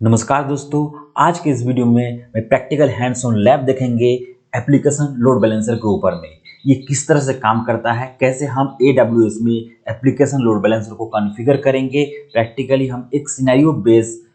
नमस्कार दोस्तों, आज के इस वीडियो में मैं प्रैक्टिकल हैंड्स ऑन लैब देखेंगे एप्लीकेशन लोड बैलेंसर के ऊपर में ये किस तरह से काम करता है, कैसे हम AWS में एप्लीकेशन लोड बैलेंसर को कॉन्फ़िगर करेंगे। प्रैक्टिकली हम एक सिनेरियो बेस्ड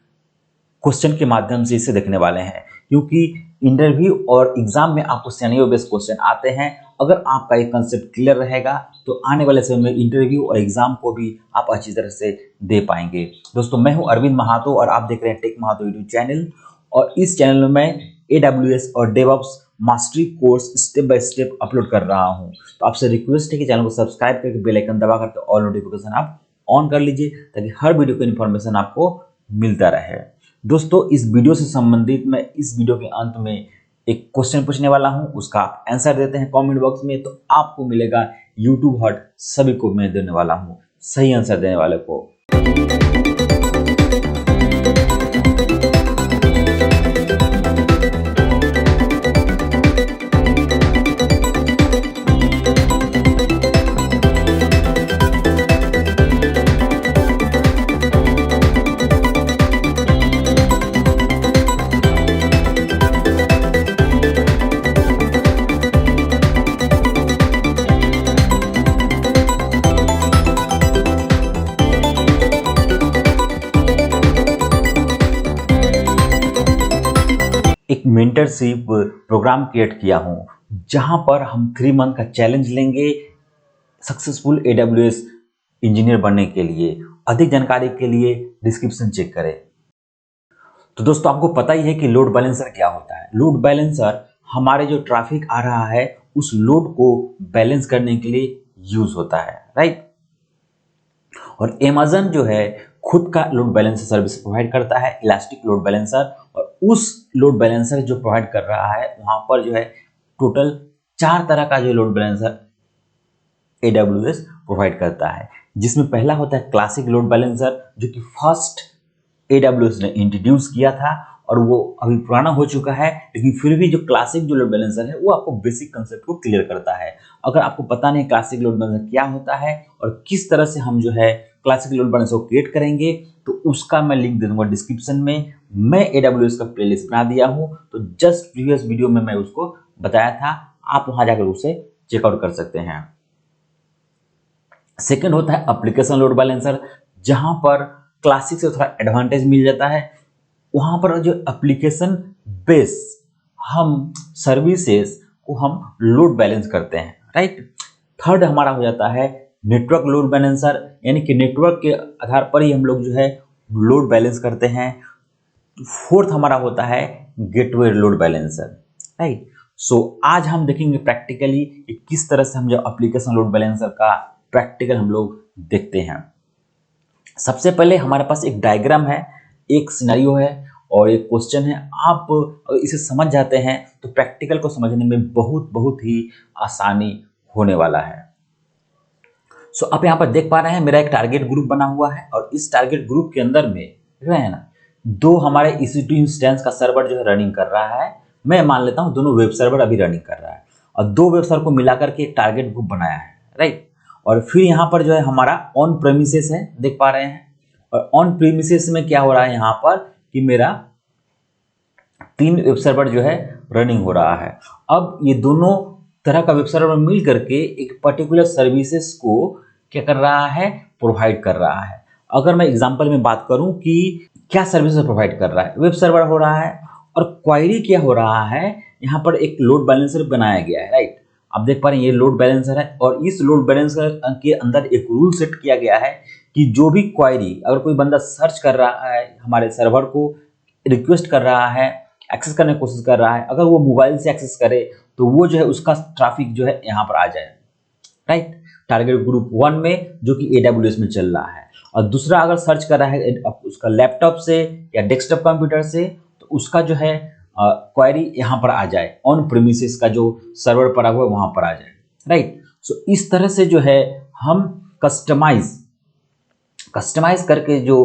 क्वेश्चन के माध्यम से इसे देखने वाले हैं, क्योंकि इंटरव्यू और एग्जाम में आपको सिनेरियो बेस्ड क्वेश्चन आते हैं। अगर आपका ये कंसेप्ट क्लियर रहेगा तो आने वाले समय में इंटरव्यू और एग्जाम को भी आप अच्छी तरह से दे पाएंगे। दोस्तों, मैं हूं अरविंद महातो और आप देख रहे हैं टेक महातो यूट्यूब चैनल। और इस चैनल में मैं AWS और DevOps mastery course step by step upload कर रहा हूं। तो आपसे रिक्वेस्ट है कि चैनल को सब्सक्राइब करके बेल आइकन दबा करके ऑल नोटिफिकेशन आप ऑन कर लीजिए, ताकि हर वीडियो की इन्फॉर्मेशन आपको मिलता रहे। दोस्तों, इस वीडियो से संबंधित मैं इस वीडियो के अंत में एक क्वेश्चन पूछने वाला हूं, उसका आप आंसर देते हैं कमेंट बॉक्स में, तो आपको मिलेगा YouTube हर्ट। सभी को मैं देने वाला हूं, सही आंसर देने वाले को। एक मेंटरशिप प्रोग्राम क्रिएट किया हूं, जहां पर हम 3 मंथ का चैलेंज लेंगे सक्सेसफुल AWS इंजीनियर बनने के लिए। अधिक जानकारी के लिए डिस्क्रिप्शन चेक करें। तो दोस्तों, आपको पता ही है कि लोड बैलेंसर क्या होता है। लोड बैलेंसर हमारे जो ट्रैफिक आ रहा है उस लोड को बैलेंस करने के लिए यूज होता है, राइट। और Amazon जो है खुद का लोड बैलेंसर सर्विस प्रोवाइड करता है, इलास्टिक लोड बैलेंसर। और उस लोड बैलेंसर जो प्रोवाइड कर रहा है वहां पर जो है टोटल 4 तरह का जो लोड बैलेंसर AWS प्रोवाइड करता है, जिसमें पहला होता है क्लासिक लोड बैलेंसर, जो कि फर्स्ट AWS ने इंट्रोड्यूस किया था और वो अभी पुराना हो चुका है, लेकिन फिर भी जो क्लासिक जो लोड बैलेंसर है वो आपको बेसिक कंसेप्ट को क्लियर करता है। अगर आपको पता नहीं क्लासिक लोड बैलेंसर क्या होता है और किस तरह से हम जो है क्लासिक लोड बैलेंसर को क्रिएट करेंगे, तो उसका मैं लिंक दे दूंगा डिस्क्रिप्शन में। मैं AWS का प्लेलिस्ट बना दिया हूं, तो जस्ट प्रीवियस वीडियो में मैं उसको बताया था, आप वहां जाकर उसे चेकआउट कर सकते हैं। सेकंड होता है एप्लीकेशन लोड बैलेंसर, जहां पर क्लासिक से थोड़ा एडवांटेज मिल जाता है। वहां पर जो एप्लीकेशन बेस हम सर्विसेज को हम लोड बैलेंस करते हैं, राइट। थर्ड हमारा हो जाता है नेटवर्क लोड बैलेंसर, यानी कि नेटवर्क के आधार पर ही हम लोग जो है लोड बैलेंस करते हैं। फोर्थ हमारा होता है गेटवे लोड बैलेंसर, राइट। सो आज हम देखेंगे प्रैक्टिकली कि किस तरह से हम जो एप्लीकेशन लोड बैलेंसर का प्रैक्टिकल हम लोग देखते हैं। सबसे पहले हमारे पास एक डायग्राम है, एक सिनेरियो है और एक क्वेश्चन है। आप इसे समझ जाते हैं तो प्रैक्टिकल को समझने में बहुत ही आसानी होने वाला है। सो आप यहाँ पर देख पा रहे हैं मेरा एक टारगेट ग्रुप बना हुआ है, और इस टारगेट ग्रुप के अंदर में देख रहे हैं ना, 2 हमारे EC2 इंस्टेंस का सर्वर जो है रनिंग कर रहा है। मैं मान लेता हूँ दोनों वेब सर्वर अभी रनिंग कर रहा है, और 2 वेब सर्वर को मिलाकर के एक टारगेट ग्रुप बनाया है, राइट। और फिर यहाँ पर जो है हमारा ऑन प्रेमिसेस है, देख पा रहे हैं। और ऑन प्रीमिसेस में क्या हो रहा है यहाँ पर कि मेरा 3 वेब सर्वर जो है रनिंग हो रहा है। अब ये दोनों तरह का वेब सर्वर मिल करके एक पर्टिकुलर सर्विसेज को क्या कर रहा है, प्रोवाइड कर रहा है। अगर मैं एग्जांपल में बात करूं कि क्या सर्विसेज प्रोवाइड कर रहा है, वेब सर्वर हो रहा है और क्वेरी क्या हो रहा है, यहाँ पर एक लोड बैलेंसर बनाया गया है, राइट। आप देख पा रहे हैं ये लोड बैलेंसर है, और इस लोड बैलेंसर के अंदर एक रूल सेट किया गया है कि जो भी क्वेरी, अगर कोई बंदा सर्च कर रहा है हमारे सर्वर को, रिक्वेस्ट कर रहा है, एक्सेस करने की कोशिश कर रहा है, अगर वो मोबाइल से एक्सेस करे तो वो जो है उसका ट्रैफिक जो है यहाँ पर आ जाए, राइट। टारगेट ग्रुप 1 में जो कि AWS में चल रहा है। और दूसरा अगर सर्च कर रहा है उसका लैपटॉप से या डेस्कटॉप कंप्यूटर से, तो उसका जो है क्वेरी यहाँ पर आ जाए, ऑन प्रीमिसेस का जो सर्वर पड़ा हुआ है वहां पर आ जाए, राइट। सो इस तरह से जो है हम कस्टमाइज करके जो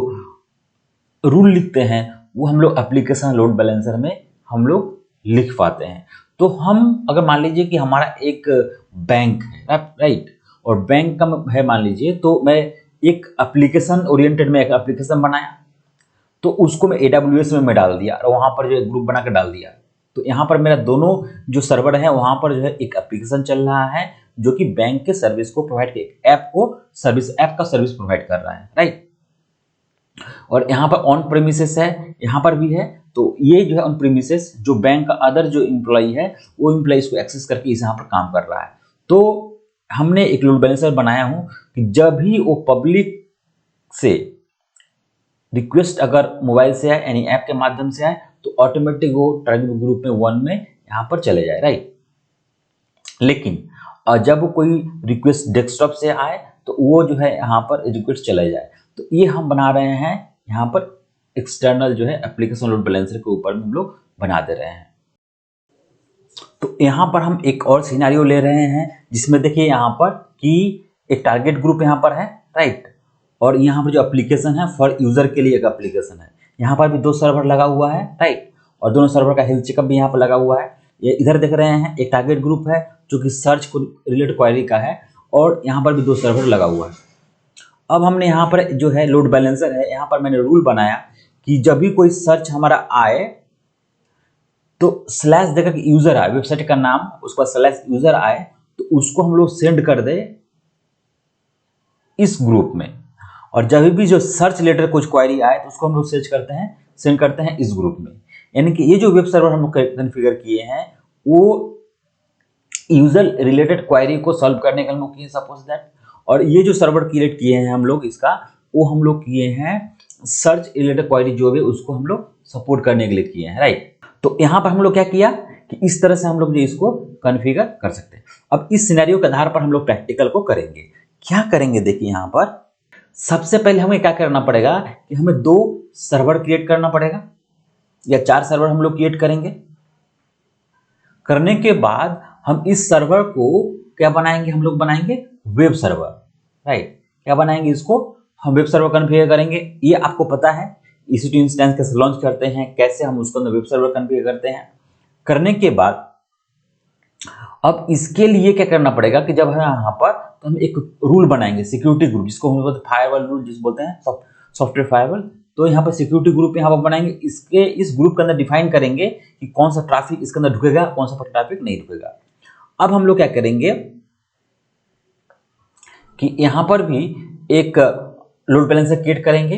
रूल लिखते हैं वो हम लोग एप्लीकेशन लोड बैलेंसर में हम लोग लिख पाते हैं। तो हम अगर मान लीजिए कि हमारा एक बैंक है, राइट, और बैंक का है मान लीजिए, तो मैं एक एप्लीकेशन ओरिएंटेड में एक एप्लीकेशन बनाया, तो उसको मैं AWS में डाल दिया और वहाँ पर जो है ग्रुप बना कर डाल दिया। तो यहाँ पर मेरा दोनों जो सर्वर है वहाँ पर जो है एक एप्लीकेशन चल रहा है जो कि बैंक के सर्विस को प्रोवाइड कर, ऐप का सर्विस प्रोवाइड कर रहा है, राइट। और यहाँ पर ऑन प्रेमिसेस है, यहाँ पर भी है। तो ये जो है ऑन प्रेमिसेस जो बैंक का अदर जो इम्प्लॉई है वो इम्प्लॉई इसको एक्सेस करके इस यहाँ पर काम कर रहा है। तो हमने एक लोड बैलेंसर बनाया हूँ कि जब भी वो पब्लिक से रिक्वेस्ट अगर मोबाइल से आए यानी ऐप के माध्यम से आए तो ऑटोमेटिक वो टारगेट ग्रुप में 1 में यहाँ पर चले जाए, राइट। लेकिन जब कोई रिक्वेस्ट डेस्कटॉप से आए तो वो जो है यहाँ पर रिक्वेस्ट चले जाए। तो ये हम बना रहे हैं यहाँ पर एक्सटर्नल जो है एप्लीकेशन लोड बैलेंसर के ऊपर में हम लोग बना दे रहे हैं। तो यहाँ पर हम एक और सिनेरियो ले रहे हैं जिसमें देखिए यहाँ पर कि एक टारगेट ग्रुप यहाँ पर है, राइट। और यहाँ पर जो एप्लीकेशन है फॉर यूजर के लिए एक एप्लीकेशन है, यहाँ पर भी 2 सर्वर लगा हुआ है, राइट। और दोनों सर्वर का हेल्थ चेकअप भी यहाँ पर लगा हुआ है। ये इधर देख रहे हैं एक टारगेट ग्रुप है जो कि सर्च को रिलेटेड क्वेरी का है और यहाँ पर भी 2 सर्वर लगा हुआ है। अब हमने यहाँ पर जो है लोड बैलेंसर है, यहाँ पर मैंने रूल बनाया कि जब भी कोई सर्च हमारा आए तो स्लैश देकर के यूजर आए, वेबसाइट का नाम उसका स्लैश यूजर आए तो उसको हम लोग सेंड कर दे इस ग्रुप में। और जब भी जो सर्च रिलेटेड कुछ क्वेरी आए तो उसको हम लोग सेंड करते हैं इस ग्रुप में। यानी कि ये जो वेब सर्वर हम लोग कॉन्फ़िगर किए हैं वो यूजर रिलेटेड क्वेरी को सॉल्व करने के लिए हम लोग किए सपोज दैट। और ये जो सर्वर क्रिएट किए हैं हम लोग इसका वो हम लोग किए हैं सर्च रिलेटेड क्वेरी जो भी उसको हम लोग सपोर्ट करने के लिए किए हैं, राइट। तो यहाँ पर हम लोग क्या किया कि इस तरह से हम लोग जो इसको कॉन्फ़िगर कर सकते हैं। अब इस सिनेरियो के आधार पर हम लोग प्रैक्टिकल को करेंगे। क्या करेंगे देखिए, यहाँ पर सबसे पहले हमें क्या करना पड़ेगा कि हमें 2 सर्वर क्रिएट करना पड़ेगा या 4 सर्वर हम लोग क्रिएट करेंगे। करने के बाद हम इस सर्वर को क्या बनाएंगे, हम लोग बनाएंगे वेब सर्वर, राइट। क्या बनाएंगे इसको, हम वेब सर्वर कॉन्फ़िगर करेंगे। ये आपको पता है EC2 इंस्टेंस कैसे लॉन्च करते हैं, कैसे हम उसको अंदर वेब सर्वर कॉन्फ़िगर करते हैं। करने के बाद अब इसके लिए क्या करना पड़ेगा कि जब है यहाँ पर तो हम एक रूल बनाएंगे सिक्योरिटी ग्रुप जिसको हम बोलते हैं फायरवॉल रूल जिस बोलते हैं सॉफ्टवेयर फायरवॉल। तो यहाँ पर सिक्योरिटी ग्रुप यहाँ पर बनाएंगे। इस ग्रुप के अंदर डिफाइन करेंगे कि कौन सा ट्रैफिक इसके अंदर ढुकेगा, कौन सा ट्रैफिक नहीं ढुकेगा। अब हम लोग क्या करेंगे कि यहाँ पर भी एक लोड बैलेंसर क्रिएट करेंगे।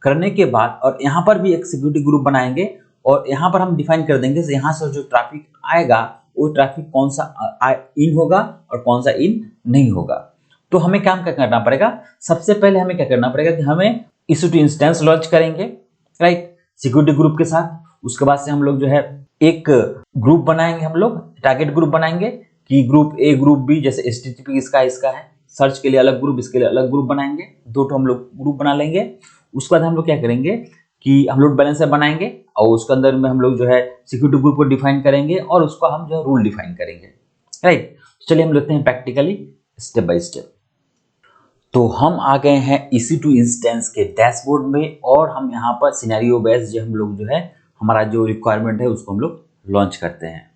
करने के बाद और यहाँ पर भी एक सिक्योरिटी ग्रुप बनाएंगे और यहाँ पर हम डिफाइन कर देंगे यहाँ से जो ट्रैफिक आएगा वो ट्रैफिक कौन सा इन होगा और कौन सा इन नहीं होगा। तो हमें क्या करना पड़ेगा, सबसे पहले हमें क्या करना पड़ेगा कि हमें EC2 इंस्टेंस लॉन्च करेंगे, राइट, सिक्योरिटी ग्रुप के साथ। उसके बाद से हम लोग जो है एक ग्रुप बनाएंगे, हम लोग टारगेट ग्रुप बनाएंगे कि ग्रुप A ग्रुप B, जैसे HTTP इसका है, सर्च के लिए अलग ग्रुप, इसके लिए अलग ग्रुप बनाएंगे। 2 हम लोग ग्रुप बना लेंगे। उसके बाद हम लोग क्या करेंगे कि हम लोड बैलेंसर बनाएंगे और उसके अंदर में हम लोग जो है सिक्योरिटी ग्रुप को डिफाइन करेंगे और उसको हम जो है रूल डिफाइन करेंगे, राइट। चलिए हम लेते हैं प्रैक्टिकली स्टेप बाय स्टेप। तो हम आ गए हैं EC2 इंस्टेंस के डैशबोर्ड में और हम यहाँ पर सिनेरियो बेस्ड जो हम लोग जो है हमारा जो रिक्वायरमेंट है उसको हम लोग लॉन्च करते हैं।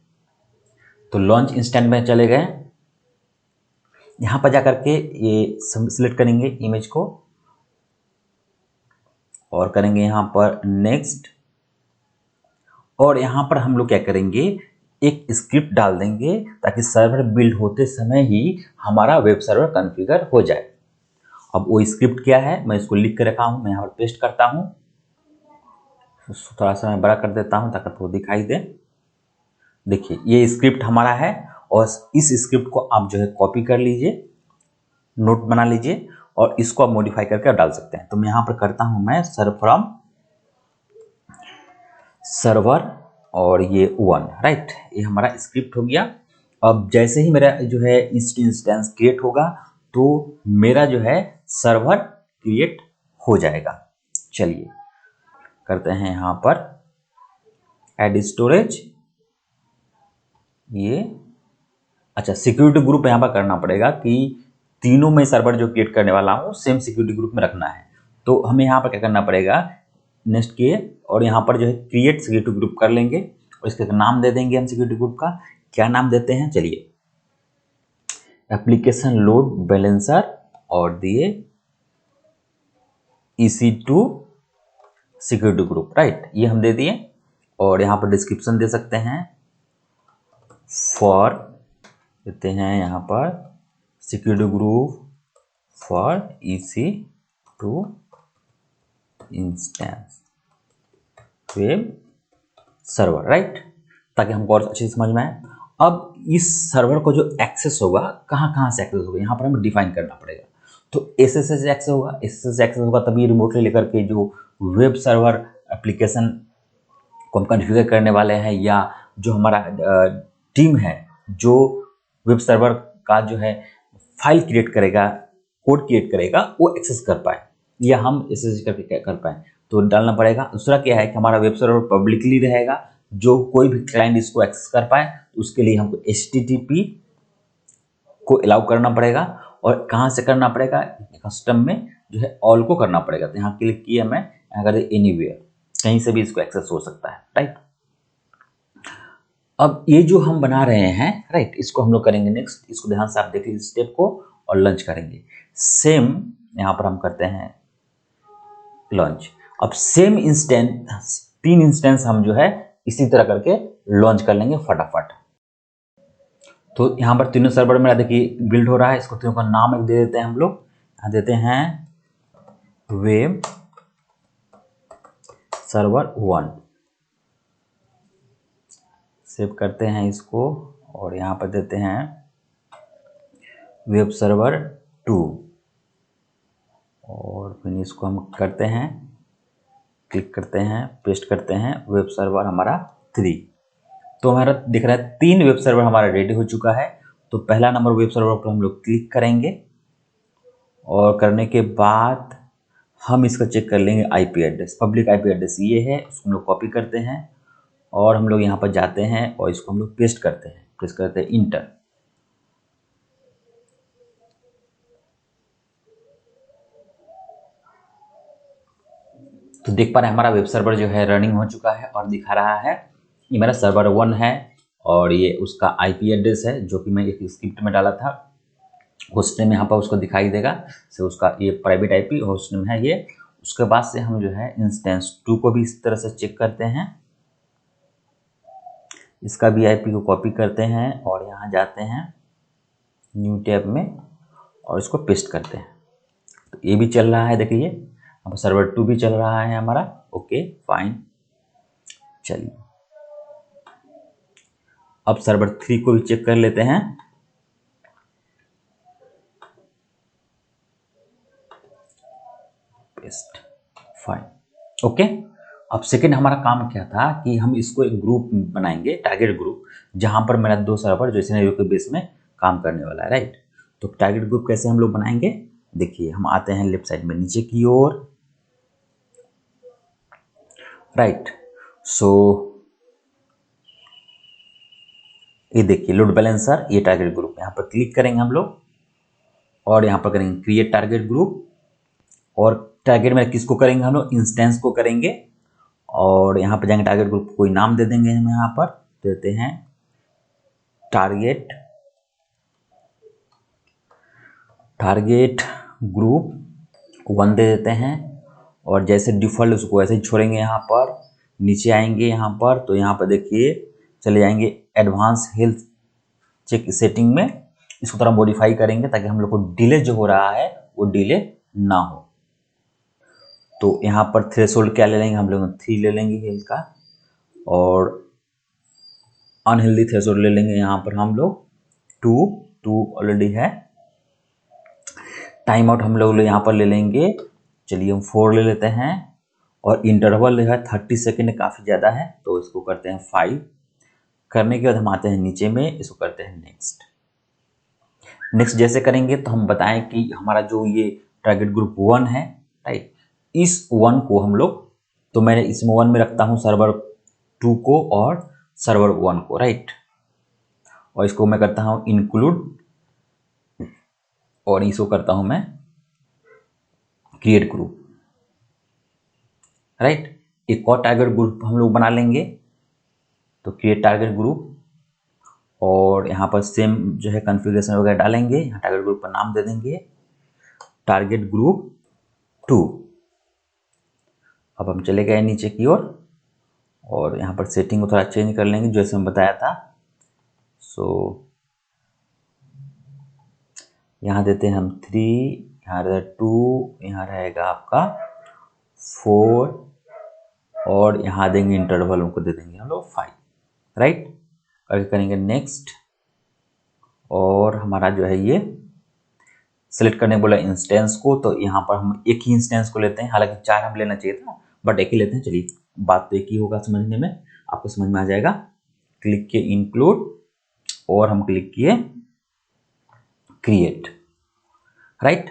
तो लॉन्च इंस्टेंट में चले गए, यहाँ पर जाकर के ये सिलेक्ट करेंगे इमेज को और करेंगे यहाँ पर नेक्स्ट। और यहाँ पर हम लोग क्या करेंगे, एक स्क्रिप्ट डाल देंगे ताकि सर्वर बिल्ड होते समय ही हमारा वेब सर्वर कॉन्फ़िगर हो जाए। अब वो स्क्रिप्ट क्या है मैं इसको लिख के रखा हूँ, मैं यहाँ पर पेस्ट करता हूँ। थोड़ा सा मैं बड़ा कर देता हूँ ताकि आपको दिखाई दे। देखिए ये स्क्रिप्ट हमारा है और इस स्क्रिप्ट को आप जो है कॉपी कर लीजिए, नोट बना लीजिए और इसको आप मॉडिफाई करके आप डाल सकते हैं। तो मैं यहाँ पर करता हूँ मैं फ्रॉम सर्वर और ये 1, राइट, ये हमारा स्क्रिप्ट हो गया। अब जैसे ही मेरा जो है इंस्टेंस क्रिएट होगा तो मेरा जो है सर्वर क्रिएट हो जाएगा। चलिए करते हैं यहाँ पर ऐड स्टोरेज, ये अच्छा सिक्योरिटी ग्रुप यहाँ पर करना पड़ेगा कि तीनों में सर्वर जो क्रिएट करने वाला हूँ सेम सिक्योरिटी ग्रुप में रखना है। तो हमें यहाँ पर क्या करना पड़ेगा, नेक्स्ट किए और यहाँ पर जो है क्रिएट सिक्योरिटी ग्रुप कर लेंगे और इसका नाम दे देंगे हम सिक्योरिटी ग्रुप का। क्या नाम देते हैं, चलिए एप्लीकेशन लोड बैलेंसर और दिए EC2 सिक्योरिटी ग्रुप, राइट, ये हम दे दिए। और यहाँ पर डिस्क्रिप्शन दे सकते हैं, फॉर देते हैं यहाँ पर security group for EC2 instance web server, right, ताकि हमको और अच्छे से समझ में आए। अब इस सर्वर को जो एक्सेस होगा, कहाँ से एक्सेस होगा, यहाँ पर हमें डिफाइन करना पड़ेगा। तो SSH से एक्सेस होगा, SSH से एक्सेस होगा तभी रिमोटली लेकर के जो वेब सर्वर एप्लीकेशन को हम कॉन्फ़िगर करने वाले हैं, या जो हमारा टीम है जो वेब सर्वर का जो है फाइल क्रिएट करेगा, कोड क्रिएट करेगा, वो एक्सेस कर पाए या हम SSH करके कर पाए, तो डालना पड़ेगा। दूसरा क्या है कि हमारा वेब सर्वर पब्लिकली रहेगा, जो कोई भी क्लाइंट इसको एक्सेस कर पाए, तो उसके लिए हमको HTTP को अलाउ करना पड़ेगा। और कहाँ से करना पड़ेगा, कस्टम में जो है ऑल को करना पड़ेगा। तो यहाँ क्लिक किया मैं, यहाँ कर एनीवेयर, कहीं से भी इसको एक्सेस हो सकता है, राइट। अब ये जो हम बना रहे हैं, राइट, इसको हम लोग करेंगे नेक्स्ट। इसको ध्यान से आप देखिए स्टेप को और लॉन्च करेंगे। सेम यहाँ पर हम करते हैं लॉन्च। अब सेम इंस्टेंस, 3 इंस्टेंस हम जो है इसी तरह करके लॉन्च कर लेंगे फटाफट। तो यहाँ पर तीनों सर्वर मेरा देखिए बिल्ड हो रहा है। इसको तीनों का नाम एक दे देते हैं हम लोग। यहाँ देते हैं वेब सर्वर 1, सेव करते हैं इसको। और यहाँ पर देते हैं वेब सर्वर 2, और फिर इसको हम करते हैं, क्लिक करते हैं, पेस्ट करते हैं, वेब सर्वर हमारा 3। तो हमारा दिख रहा है 3 वेब सर्वर हमारा रेडी हो चुका है। तो पहला नंबर वेब सर्वर पर हम लोग क्लिक करेंगे, और करने के बाद हम इसका चेक कर लेंगे IP address. Public IP address ये है, उसको हम लोग कॉपी करते हैं और हम लोग यहाँ पर जाते हैं और इसको हम लोग पेस्ट करते हैं, प्रेस करते हैं इंटर। तो देख पा रहे हैं हमारा वेब सर्वर जो है रनिंग हो चुका है और दिखा रहा है ये मेरा सर्वर 1 है, और ये उसका IP एड्रेस है जो कि मैं एक स्क्रिप्ट में डाला था। होस्ट नेम यहाँ पर उसको दिखाई देगा, से उसका ये प्राइवेट IP होस्ट नेम है ये। उसके बाद से हम जो है इंस्टेंस 2 को भी इस तरह से चेक करते हैं, इसका भी IP को कॉपी करते हैं और यहाँ जाते हैं न्यू टैब में और इसको पेस्ट करते हैं। तो ये भी चल रहा है, देखिए अब सर्वर 2 भी चल रहा है हमारा। ओके फाइन, चलिए अब सर्वर 3 को भी चेक कर लेते हैं। Paste, fine, okay. अब सेकेंड हमारा काम क्या था कि हम इसको एक ग्रुप बनाएंगे, टारगेट ग्रुप, जहां पर मेरा 2 सर्वर जो सिनेरियो के बेस में काम करने वाला है, राइट। तो टारगेट ग्रुप कैसे हम लोग बनाएंगे, देखिए हम आते हैं लेफ्ट साइड में नीचे की ओर, राइट। सो ये देखिए लोड बैलेंसर, ये टारगेट ग्रुप, यहाँ पर क्लिक करेंगे हम लोग और यहाँ पर करेंगे क्रिएट टारगेट ग्रुप। और टारगेट में किसको करेंगे हम लोग, इंस्टेंस को करेंगे। और यहाँ पर जाएंगे टारगेट ग्रुप को कोई नाम दे देंगे, हम यहाँ पर देते हैं टारगेट ग्रुप 1 दे देते हैं। और जैसे डिफ़ॉल्ट उसको ऐसे ही छोड़ेंगे। यहाँ पर नीचे आएंगे, यहाँ पर तो यहाँ पर देखिए चले जाएंगे एडवांस हेल्थ चेक सेटिंग में, इसको थोड़ा मॉडिफाई करेंगे ताकि हम लोग को डिले जो हो रहा है वो डिले ना हो। तो यहाँ पर थ्रेशोल्ड क्या ले लेंगे हम लोग, 3 ले लेंगे हेल्थ का, और अनहेल्दी थ्रेशोल्ड ले लेंगे यहाँ पर हम लोग 2 ऑलरेडी है। टाइम आउट हम लोग यहाँ पर ले लेंगे, चलिए हम 4 ले लेते हैं। और इंटरवल जो है 30 सेकेंड काफ़ी ज़्यादा है तो इसको करते हैं 5। करने के बाद हम आते हैं नीचे में, इसको करते हैं नेक्स्ट। नेक्स्ट जैसे करेंगे तो हम बताएं कि हमारा जो ये टारगेट ग्रुप 1 है, राइट, इस 1 को हम लोग, तो मैं इसमें 1 में रखता हूँ सर्वर 2 को और सर्वर 1 को, राइट। और इसको मैं करता हूँ इंक्लूड, और इसको करता हूँ मैं क्रिएट ग्रुप, राइट। एक और टारगेट ग्रुप हम लोग बना लेंगे, तो क्रिएट टारगेट ग्रुप, और यहाँ पर सेम जो है कॉन्फ़िगरेशन वगैरह डालेंगे। यहाँ टारगेट ग्रुप का नाम दे देंगे टारगेट ग्रुप 2, अब हम चले गए नीचे की ओर और यहाँ पर सेटिंग को थोड़ा चेंज कर लेंगे जैसे मैं बताया था। सो यहाँ देते हैं हम 3, यहाँ रहेगा 2, यहाँ रहेगा आपका 4 और यहाँ देंगे इंटरवल उनको दे देंगे हम लोग 5, राइट। करके करेंगे नेक्स्ट और हमारा जो है ये सेलेक्ट करने बोला इंस्टेंस को, तो यहाँ पर हम एक ही इंस्टेंस को लेते हैं, हालांकि 4 हम लेना चाहिए था बट एक ही लेते हैं। चलिए बात तो एक ही होगा, समझने में आपको समझ में आ जाएगा। क्लिक किए इंक्लूड और हम क्लिक किए क्रिएट, राइट।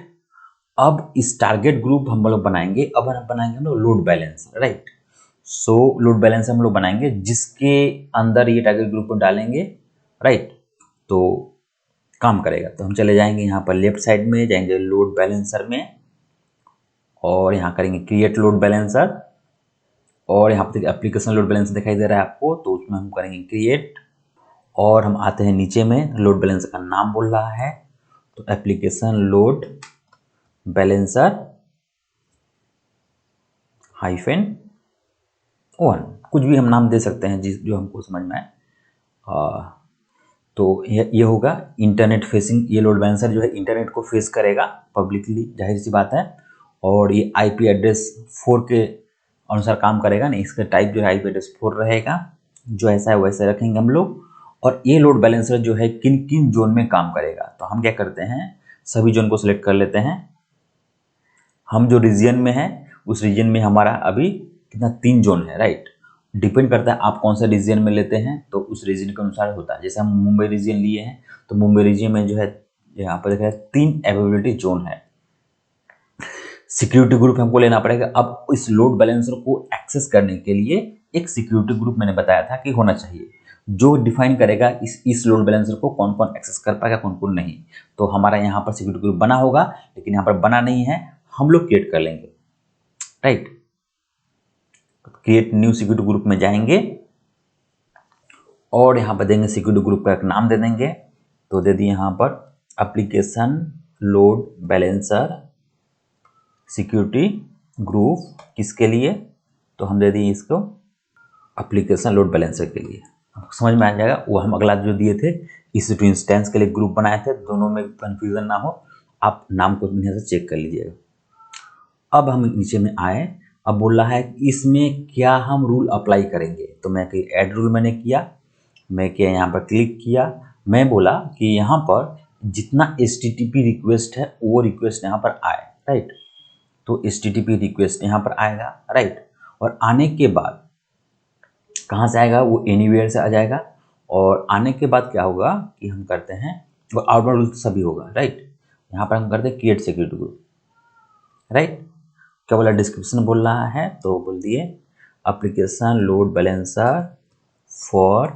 अब इस टारगेट ग्रुप हम लोग बनाएंगे, अब हम बनाएंगे हम लोग लोड बैलेंसर, राइट। सो लोड बैलेंसर हम लोग बनाएंगे जिसके अंदर ये टारगेट ग्रुप को डालेंगे, राइट, तो काम करेगा। तो हम चले जाएंगे यहाँ पर लेफ्ट साइड में, जाएंगे लोड बैलेंसर में और यहाँ करेंगे क्रिएट लोड बैलेंसर और यहाँ पर एप्लीकेशन लोड बैलेंसर दिखाई दे रहा है आपको, तो उसमें हम करेंगे क्रिएट और हम आते हैं नीचे में, लोड बैलेंसर का नाम बोल रहा है तो एप्लीकेशन लोड बैलेंसर -1, कुछ भी हम नाम दे सकते हैं जो हमको समझ में आए। तो ये होगा इंटरनेट फेसिंग, ये लोड बैलेंसर जो है इंटरनेट को फेस करेगा पब्लिकली, जाहिर सी बात है। और ये आईपी एड्रेस 4 के अनुसार काम करेगा, नहीं इसका टाइप जो है आईपी एड्रेस 4 रहेगा, जो ऐसा है वैसे रखेंगे हम लोग। और ये लोड बैलेंसर जो है किन किन जोन में काम करेगा, तो हम क्या करते हैं सभी जोन को सिलेक्ट कर लेते हैं। हम जो रीजन में है उस रीजन में हमारा अभी कितना 3 जोन है, राइट। डिपेंड करता है आप कौन सा रीजन में लेते हैं, तो उस रीजन के अनुसार होता है। जैसे हम मुंबई रीजन लिए हैं तो मुंबई रीजन में जो है यहाँ पर देखा है 3 अवेलेबिलिटी जोन है। सिक्योरिटी ग्रुप हमको लेना पड़ेगा। अब इस लोड बैलेंसर को एक्सेस करने के लिए एक सिक्योरिटी ग्रुप मैंने बताया था कि होना चाहिए, जो डिफाइन करेगा इस लोड बैलेंसर को कौन कौन एक्सेस कर पाएगा कौन कौन नहीं। तो हमारा यहाँ पर सिक्योरिटी ग्रुप बना होगा, लेकिन यहाँ पर बना नहीं है, हम लोग क्रिएट कर लेंगे, right. Create new security group में जाएंगे और यहाँ पर देंगे सिक्योरिटी ग्रुप का एक नाम दे देंगे, तो दे दिए यहाँ पर application load balancer security group. किसके लिए, तो हम दे दिए इसको एप्लीकेशन लोड बैलेंसर के लिए। समझ में आ जाएगा। वो हम अगला जो दिए थे EC2 इंस्टेंस के लिए ग्रुप बनाए थे, दोनों में कंफ्यूजन ना हो, आप नाम को यहाँ से चेक कर लीजिएगा। अब हम नीचे में आए, अब बोल रहा है कि इसमें क्या हम रूल अप्लाई करेंगे, तो मैं कि ऐड रूल मैंने किया, मैं क्या यहाँ पर क्लिक किया, मैं बोला कि यहाँ पर जितना HTTP रिक्वेस्ट है वो रिक्वेस्ट यहाँ पर आए, राइट। तो HTTP रिक्वेस्ट यहाँ पर आएगा, राइट। और आने के बाद कहाँ से आएगा, वो एनीवेयर से आ जाएगा। और आने के बाद क्या होगा कि हम करते हैं वो आउटबाउंड रूल सभी होगा, राइट। यहाँ पर हम करते हैं क्रिएट सिक्योरिटी ग्रुप, राइट। क्या बोला, डिस्क्रिप्शन बोल रहा है तो बोल दिए application load balancer for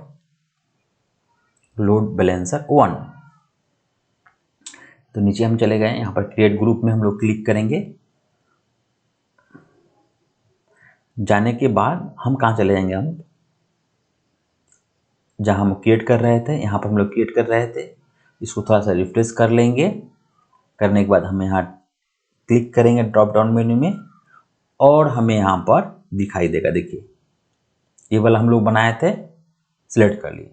load balancer 1। तो नीचे हम चले गए, यहाँ पर क्रिएट ग्रुप में हम लोग क्लिक करेंगे। जाने के बाद हम कहाँ चले जाएंगे, हम जहाँ हम क्रिएट कर रहे थे, यहाँ पर हम लोग क्रिएट कर रहे थे, इसको थोड़ा सा रिफ्रेश कर लेंगे। करने के बाद हम यहाँ क्लिक करेंगे ड्रॉप डाउन मेन्यू में और हमें यहाँ पर दिखाई देगा, देखिए ये वाला हम लोग बनाए थे, सिलेक्ट कर लिए।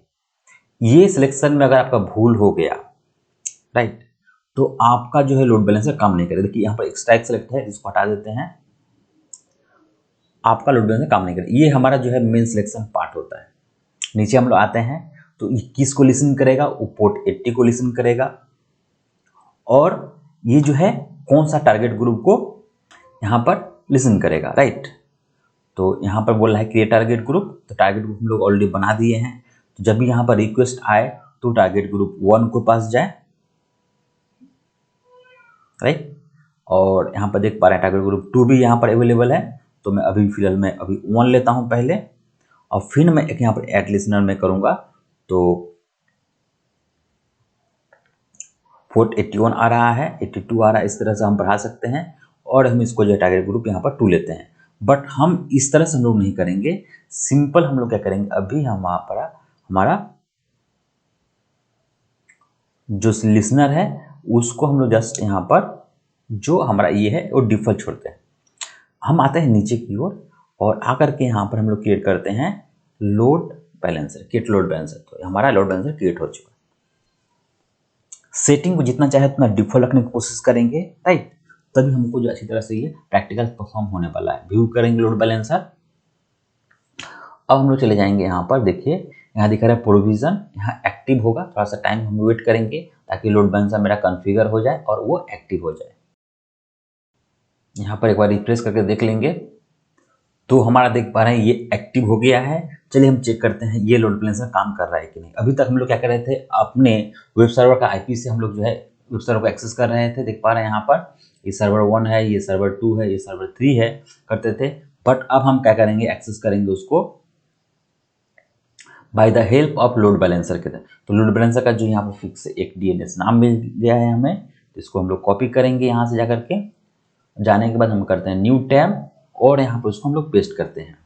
ये सिलेक्शन में अगर आपका भूल हो गया, राइट, तो आपका जो है लोड बैलेंसर काम नहीं करेगा। देखिए यहाँ पर एक्स्ट्रा सेलेक्ट है, इसको हटा देते हैं, आपका लोड बैलेंसर काम नहीं करेगा। ये हमारा जो है मेन सिलेक्शन पार्ट होता है। नीचे हम लोग आते हैं तो 21 को लिसन करेगा, वो पोर्ट 80 को लिसन करेगा, और ये जो है कौन सा टारगेट ग्रुप को यहाँ पर लिसन करेगा, राइट। तो यहाँ पर बोल रहा है क्रिएट टारगेट ग्रुप, तो टारगेट ग्रुप हम लोग ऑलरेडी बना दिए हैं। तो जब भी यहाँ पर रिक्वेस्ट आए तो टारगेट ग्रुप 1 को पास जाए, राइट। और यहाँ पर देख पा रहे हैं टारगेट ग्रुप 2 भी यहाँ पर अवेलेबल है, तो मैं अभी फिलहाल मैं अभी 1 लेता हूँ पहले, और फिर मैं एक यहाँ पर ऐड लिसनर में करूँगा तो पोर्ट 81 आ रहा है, 82 आ रहा है, इस तरह से हम बढ़ा सकते हैं। और हम इसको जो टारगेट ग्रुप यहाँ पर 2 लेते हैं, बट हम इस तरह से हम लोग नहीं करेंगे। सिंपल हम लोग क्या करेंगे, अभी हम वहाँ पर हमारा जो लिसनर है उसको हम लोग जस्ट यहाँ पर जो हमारा ये है वो डिफ़ॉल्ट छोड़ते हैं। हम आते हैं नीचे की ओर और आकर के यहाँ पर हम लोग क्रिएट करते हैं load balancer, create load balancer. तो हमारा लोड बैलेंसर क्रिएट हो चुका है। सेटिंग को जितना चाहे उतना डिफॉल्ट रखने की कोशिश करेंगे, राइट, तभी हमको जो अच्छी तरह से ये प्रैक्टिकल परफॉर्म होने वाला है। व्यू करेंगे लोड बैलेंसर। अब हम लोग चले जाएंगे यहाँ पर, देखिए यहाँ दिखा रहा है प्रोविजन, यहाँ एक्टिव होगा। थोड़ा सा टाइम हम वेट करेंगे ताकि लोड बैलेंसर मेरा कॉन्फ़िगर हो जाए और वो एक्टिव हो जाए। यहाँ पर एक बार रिफ्रेश करके देख लेंगे तो हमारा देख पा रहे हैं ये एक्टिव हो गया है। चलिए हम चेक करते हैं ये लोड बैलेंसर काम कर रहा है कि नहीं। अभी तक हम लोग क्या कर रहे थे, अपने वेब सर्वर का आईपी से हम लोग जो है वेब सर्वर को एक्सेस कर रहे थे। देख पा रहे हैं यहाँ पर ये सर्वर 1 है, ये सर्वर 2 है, ये सर्वर 3 है, करते थे। बट अब हम क्या करेंगे, एक्सेस करेंगे उसको by the help of load balancer के। तो लोड बैलेंसर का जो यहाँ पर फिक्स एक डीएनएस नाम मिल गया है हमें, तो इसको हम लोग कॉपी करेंगे यहाँ से जाकर के। जाने के बाद हम करते हैं न्यू टैब और यहाँ पर उसको हम लोग पेस्ट करते हैं।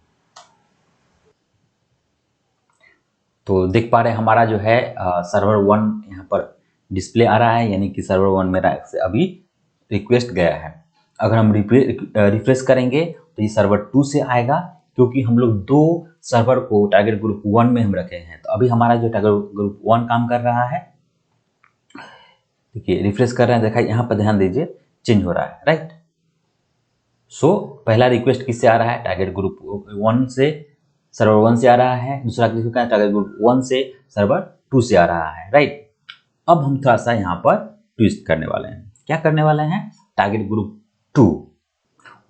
तो देख पा रहे हैं हमारा जो है सर्वर 1 यहाँ पर डिस्प्ले आ रहा है, यानी कि सर्वर 1 मेरा से अभी रिक्वेस्ट गया है। अगर हम रिफ्रेश करेंगे तो ये सर्वर 2 से आएगा, क्योंकि हम लोग 2 सर्वर को टारगेट ग्रुप 1 में हम रखे हैं। तो अभी हमारा जो टारगेट ग्रुप 1 काम कर रहा है, देखिए रिफ्रेश कर रहे हैं, देखा यहाँ पर ध्यान दीजिए चेंज हो रहा है, राइट। सो पहला रिक्वेस्ट किससे आ रहा है, टारगेट ग्रुप 1 से, सर्वर 1 से आ रहा है। दूसरा रिक्वेस्ट टारगेट ग्रुप 1 से सर्वर 2 से आ रहा है, राइट। अब हम थोड़ा सा यहाँ पर ट्विस्ट करने वाले हैं। क्या करने वाले हैं, टारगेट ग्रुप 2,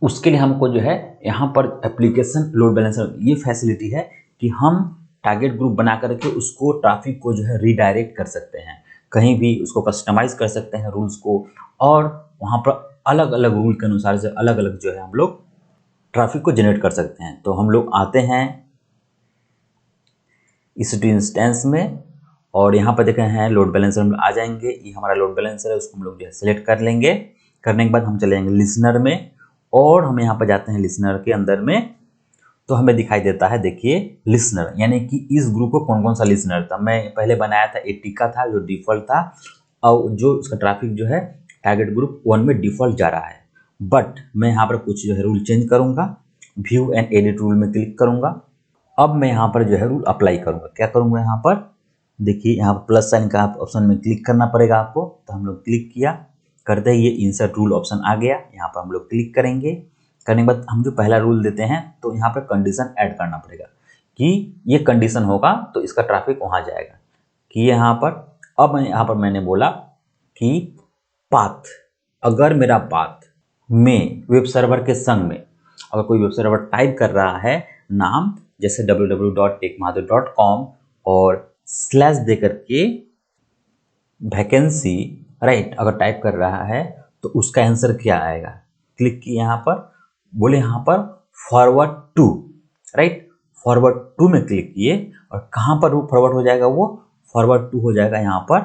उसके लिए हमको जो है यहाँ पर एप्लीकेशन लोड बैलेंसर ये फैसिलिटी है कि हम टारगेट ग्रुप बना करके उसको ट्रैफिक को जो है रीडायरेक्ट कर सकते हैं, कहीं भी उसको कस्टमाइज कर सकते हैं रूल्स को, और वहाँ पर अलग अलग रूल के अनुसार से अलग अलग जो है हम लोग ट्रैफिक को जनरेट कर सकते हैं। तो हम लोग आते हैं इस इंस्टेंस में और यहाँ पर देख रहे हैं लोड बैलेंसर हम आ जाएंगे। ये हमारा लोड बैलेंसर है, उसको हम लोग जो है सिलेक्ट कर लेंगे। करने के बाद हम चले जाएंगे लिसनर में और हम यहाँ पर जाते हैं लिसनर के अंदर में। तो हमें दिखाई देता है, देखिए लिसनर, यानी कि इस ग्रुप को कौन कौन सा लिसनर था। मैं पहले बनाया था एटिका था जो डिफॉल्ट था, और जो उसका ट्रैफिक जो है टारगेट ग्रुप 1 में डिफॉल्ट जा रहा है। बट मैं यहाँ पर कुछ जो है रूल चेंज करूँगा, व्यू एंड एडिट रूल में क्लिक करूँगा। अब मैं यहाँ पर जो है रूल अप्लाई करूँगा। क्या करूँगा, यहाँ पर देखिए यहाँ पर प्लस साइन का ऑप्शन में क्लिक करना पड़ेगा आपको। तो हम लोग क्लिक किया, करते ही ये इंसर्ट रूल ऑप्शन आ गया। यहाँ पर हम लोग क्लिक करेंगे। करने के बाद हम जो पहला रूल देते हैं तो यहाँ पर कंडीशन ऐड करना पड़ेगा कि ये कंडीशन होगा तो इसका ट्रैफिक वहाँ जाएगा। कि यहाँ पर अब यहाँ पर मैंने बोला कि पाथ, अगर मेरा पाथ में वेब सर्वर के संग में अगर कोई वेब सर्वर टाइप कर रहा है नाम, जैसे www.techmahathur.com और स्लैश दे करके वैकेंसी, राइट, अगर टाइप कर रहा है तो उसका आंसर क्या आएगा। क्लिक किए यहाँ पर, बोले यहाँ पर forward to, right, forward to में क्लिक किए और कहाँ पर वो फॉरवर्ड हो जाएगा, वो फॉरवर्ड टू हो जाएगा। यहाँ पर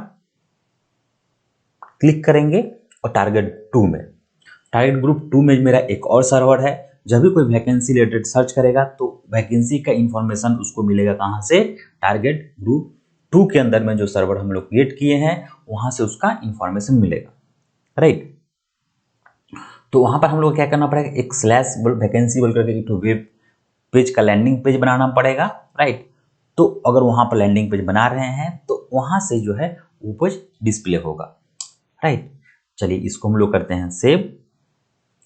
क्लिक करेंगे और टारगेट 2 में, टारगेट ग्रुप 2 में मेरा एक और सर्वर है। जब भी कोई वैकेंसी रिलेटेड सर्च करेगा तो वैकेंसी का इंफॉर्मेशन उसको मिलेगा कहाँ से, टारगेट ग्रुप 2 के अंदर में जो सर्वर हम लोग क्रिएट किए हैं वहाँ से उसका इंफॉर्मेशन मिलेगा, राइट। तो वहाँ पर हम लोग क्या करना पड़ेगा, एक स्लैश वैकेंसी बोल करके एक वेब पेज का लैंडिंग पेज बनाना पड़ेगा, राइट। तो अगर वहाँ पर लैंडिंग पेज बना रहे हैं तो वहाँ से जो है वो पेज डिस्प्ले होगा, राइट। चलिए इसको हम लोग करते हैं सेव।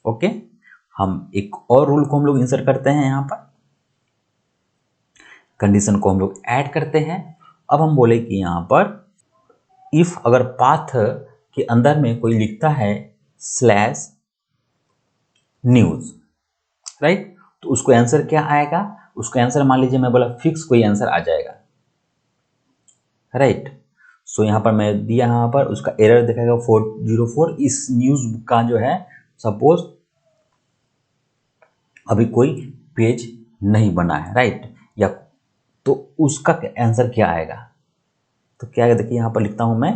ओके, हम एक और रूल को हम लोग इंसर्ट करते हैं। यहाँ पर कंडीशन को हम लोग ऐड करते हैं। अब हम बोले कि यहाँ पर इफ अगर पाथ के अंदर में कोई लिखता है स्लैश न्यूज, राइट, तो उसको आंसर क्या आएगा, उसका आंसर मान लीजिए मैं बोला फिक्स कोई आंसर आ जाएगा, राइट। सो यहाँ पर मैं दिया, यहाँ पर उसका एरर दिखाएगा 404। इस न्यूज का जो है सपोज अभी कोई पेज नहीं बना है, राइट, या तो उसका आंसर क्या आएगा। तो क्या आएगा, देखिए यहाँ पर लिखता हूं मैं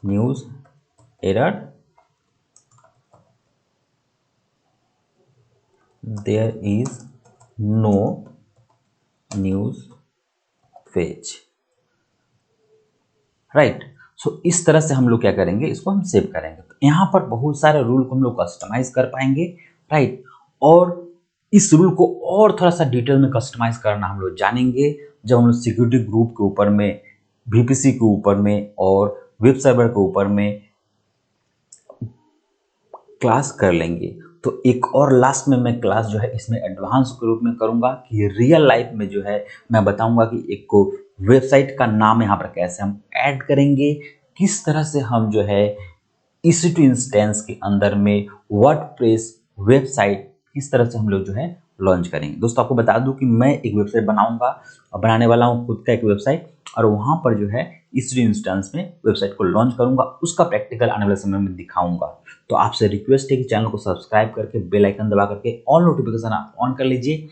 news error there is no news page, right. So इस तरह से हम लोग क्या करेंगे, इसको हम सेव करेंगे। तो यहाँ पर बहुत सारे रूल को हम लोग कस्टमाइज कर पाएंगे, राइट। और इस रूल को और थोड़ा सा डिटेल में कस्टमाइज करना हम लोग जानेंगे जब हम लोग सिक्योरिटी ग्रुप के ऊपर में, VPC के ऊपर में और वेब सर्वर के ऊपर में क्लास कर लेंगे। तो एक और लास्ट में मैं क्लास जो है इसमें एडवांस के रूप में करूंगा कि रियल लाइफ में जो है मैं बताऊंगा कि एक को वेबसाइट का नाम यहाँ पर कैसे हम ऐड करेंगे, किस तरह से हम जो है EC2 इंस्टेंस के अंदर में वर्डप्रेस वेबसाइट किस तरह से हम लोग जो है लॉन्च करेंगे। दोस्तों आपको बता दूं कि मैं एक वेबसाइट बनाऊंगा और बनाने वाला हूं खुद का एक वेबसाइट, और वहां पर जो है EC2 इंस्टेंस में वेबसाइट को लॉन्च करूंगा, उसका प्रैक्टिकल आने वाले समय में दिखाऊंगा। तो आपसे रिक्वेस्ट है कि चैनल को सब्सक्राइब करके बेल आइकन दबा करके ऑल नोटिफिकेशन आप ऑन कर लीजिए,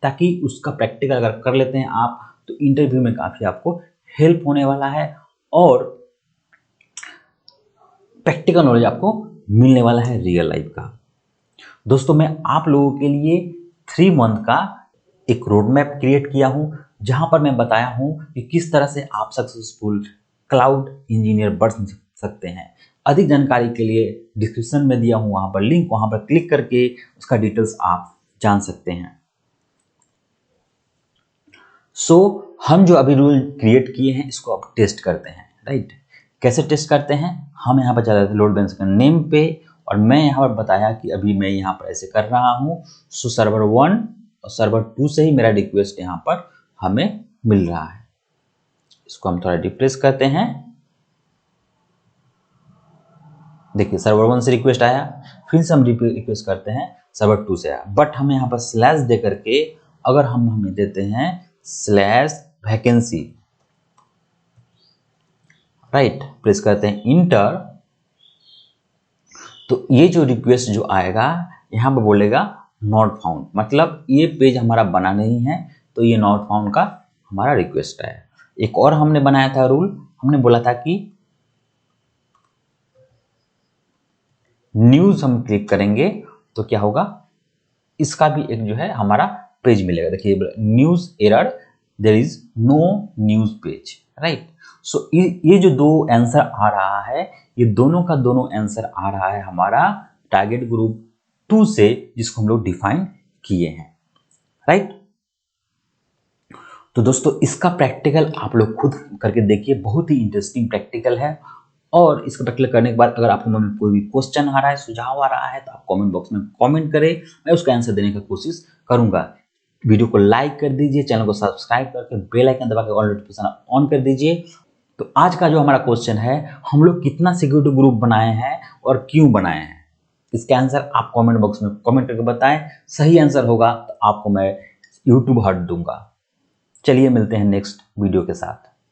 ताकि उसका प्रैक्टिकल अगर कर लेते हैं आप तो इंटरव्यू में काफ़ी आपको हेल्प होने वाला है और प्रैक्टिकल नॉलेज आपको मिलने वाला है रियल लाइफ का। दोस्तों मैं आप लोगों के लिए 3 मंथ का एक रोड मैप क्रिएट किया हूं, जहां पर मैं बताया हूं कि किस तरह से आप सक्सेसफुल क्लाउड इंजीनियर बन सकते हैं। अधिक जानकारी के लिए डिस्क्रिप्शन में दिया हूं वहां पर लिंक, वहां पर क्लिक करके उसका डिटेल्स आप जान सकते हैं। सो हम जो अभी रूल क्रिएट किए हैं इसको अब टेस्ट करते हैं, राइट। कैसे टेस्ट करते हैं, हम यहाँ पर चले जाते हैं लोड बैलेंस नेम पे, और मैं यहाँ पर बताया कि अभी मैं यहाँ पर ऐसे कर रहा हूँ। सो सर्वर 1 और सर्वर 2 से ही मेरा रिक्वेस्ट यहाँ पर हमें मिल रहा है। इसको हम थोड़ा रिफ्रेश करते हैं। देखिए सर्वर 1 से रिक्वेस्ट आया, फिर से हम रिक्वेस्ट करते हैं सर्वर 2 से आया, बट हम यहाँ पर स्लैश दे करके अगर हम हमें देते हैं /वैकेंसी, राइट, प्रेस करते हैं इंटर, तो ये जो रिक्वेस्ट जो आएगा यहाँ पर बोलेगा नॉट फाउंड, मतलब ये पेज हमारा बना नहीं है, तो ये नॉट फाउंड का हमारा रिक्वेस्ट है। एक और हमने बनाया था रूल, हमने बोला था कि न्यूज हम क्लिक करेंगे तो क्या होगा, इसका भी एक जो है हमारा पेज मिलेगा। देखिए news error, there is no news page, right. So ये जो 2 आंसर आ रहा है, ये दोनों का दोनों आंसर आ रहा है हमारा टारगेट ग्रुप 2 से, जिसको हम लोग डिफाइन किए हैं, राइट। तो दोस्तों इसका प्रैक्टिकल आप लोग खुद करके देखिए, बहुत ही इंटरेस्टिंग प्रैक्टिकल है। और इसका प्रैक्टिकल करने के बाद अगर आपके मन में कोई भी क्वेश्चन आ रहा है, सुझाव आ रहा है, तो आप कमेंट बॉक्स में कमेंट करें, मैं उसका आंसर देने की कोशिश करूंगा। वीडियो को लाइक कर दीजिए, चैनल को सब्सक्राइब करके बेल आइकन दबा के ऑल नोटिफिकेशन ऑन कर दीजिए। तो आज का जो हमारा क्वेश्चन है, हम लोग कितना सिक्योरिटी ग्रुप बनाए हैं और क्यों बनाए हैं, इसका आंसर आप कमेंट बॉक्स में कमेंट करके बताएं। सही आंसर होगा तो आपको मैं YouTube हार्ट दूंगा। चलिए मिलते हैं नेक्स्ट वीडियो के साथ।